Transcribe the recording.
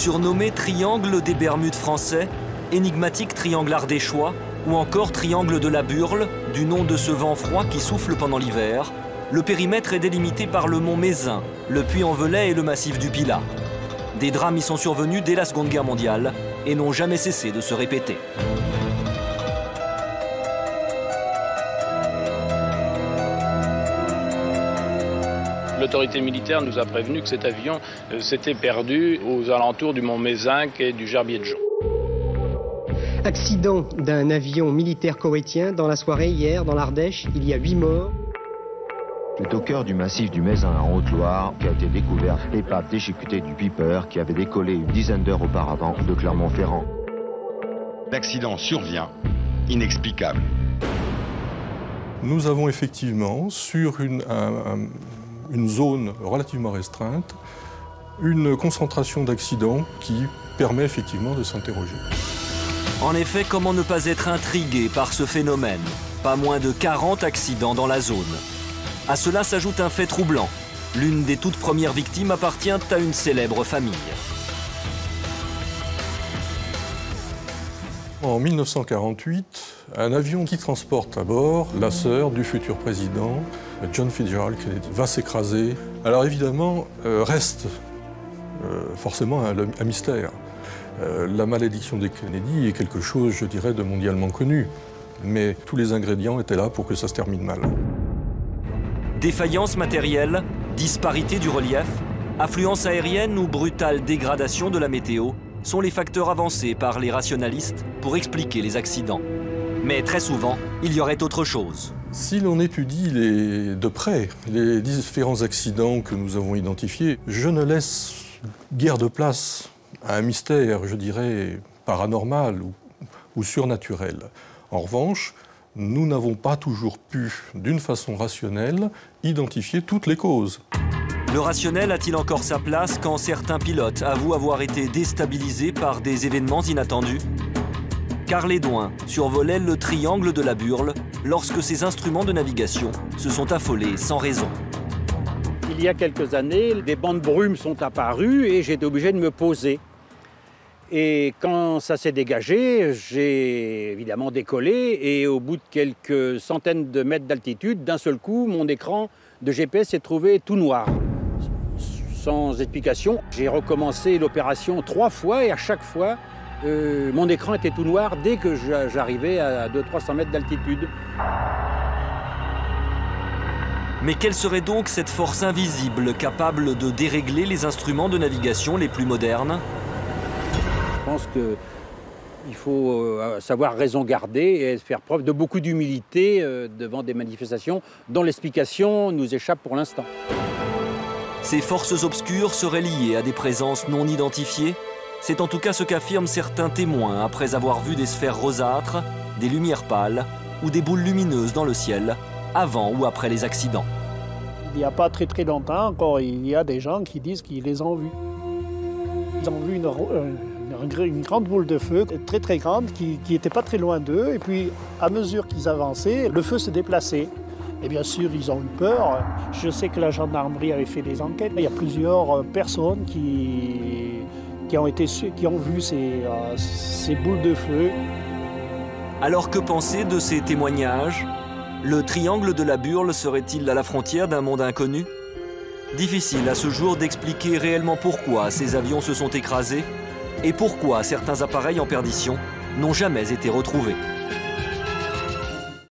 Surnommé triangle des Bermudes français, énigmatique triangle ardéchois ou encore triangle de la Burle, du nom de ce vent froid qui souffle pendant l'hiver, le périmètre est délimité par le mont Mézin, le Puy-en-Velay et le massif du Pilat. Des drames y sont survenus dès la Seconde Guerre mondiale et n'ont jamais cessé de se répéter. L'autorité militaire nous a prévenu que cet avion s'était perdu aux alentours du mont Mézin et du Gerbier de Jean. Accident d'un avion militaire koweïtien dans la soirée hier dans l'Ardèche. Il y a 8 morts. C'est au cœur du massif du Mézin en Haute-Loire qu'a été découverte l'épave déchiquetée du Piper qui avait décollé une dizaine d'heures auparavant de Clermont-Ferrand. L'accident survient, inexplicable. Nous avons effectivement, sur une zone relativement restreinte, une concentration d'accidents qui permet effectivement de s'interroger. En effet, comment ne pas être intrigué par ce phénomène? Pas moins de 40 accidents dans la zone. À cela s'ajoute un fait troublant. L'une des toutes premières victimes appartient à une célèbre famille. En 1948, un avion qui transporte à bord la sœur du futur président, John Fitzgerald Kennedy, va s'écraser. Alors évidemment, reste forcément un mystère. La malédiction des Kennedy est quelque chose, je dirais, de mondialement connu. Mais tous les ingrédients étaient là pour que ça se termine mal. Défaillance matérielle, disparité du relief, affluence aérienne ou brutale dégradation de la météo sont les facteurs avancés par les rationalistes pour expliquer les accidents. Mais très souvent, il y aurait autre chose. Si l'on étudie de près les différents accidents que nous avons identifiés, je ne laisse guère de place à un mystère, je dirais, paranormal ou surnaturel. En revanche, nous n'avons pas toujours pu, d'une façon rationnelle, identifier toutes les causes. Le rationnel a-t-il encore sa place quand certains pilotes avouent avoir été déstabilisés par des événements inattendus? Carl Hédouin survolait le triangle de la Burle lorsque ses instruments de navigation se sont affolés sans raison. Il y a quelques années, des bancs de brume sont apparus et j'ai été obligé de me poser. Et quand ça s'est dégagé, j'ai évidemment décollé et au bout de quelques centaines de mètres d'altitude, d'un seul coup, mon écran de GPS s'est trouvé tout noir. Sans explication, j'ai recommencé l'opération 3 fois et à chaque fois, mon écran était tout noir dès que j'arrivais à 200-300 mètres d'altitude. Mais quelle serait donc cette force invisible capable de dérégler les instruments de navigation les plus modernes? Je pense qu'il faut savoir raison garder et faire preuve de beaucoup d'humilité devant des manifestations dont l'explication nous échappe pour l'instant. Ces forces obscures seraient liées à des présences non identifiées? C'est en tout cas ce qu'affirment certains témoins après avoir vu des sphères rosâtres, des lumières pâles ou des boules lumineuses dans le ciel, avant ou après les accidents. Il n'y a pas très longtemps encore, il y a des gens qui disent qu'ils les ont vus. Ils ont vu une grande boule de feu, très grande, qui n'était pas très loin d'eux. Et puis, à mesure qu'ils avançaient, le feu se déplaçait. Et bien sûr, ils ont eu peur. Je sais que la gendarmerie avait fait des enquêtes. Il y a plusieurs personnes qui ont vu ces boules de feu. Alors que penser de ces témoignages? Le triangle de la Burle serait-il à la frontière d'un monde inconnu? Difficile à ce jour d'expliquer réellement pourquoi ces avions se sont écrasés et pourquoi certains appareils en perdition n'ont jamais été retrouvés.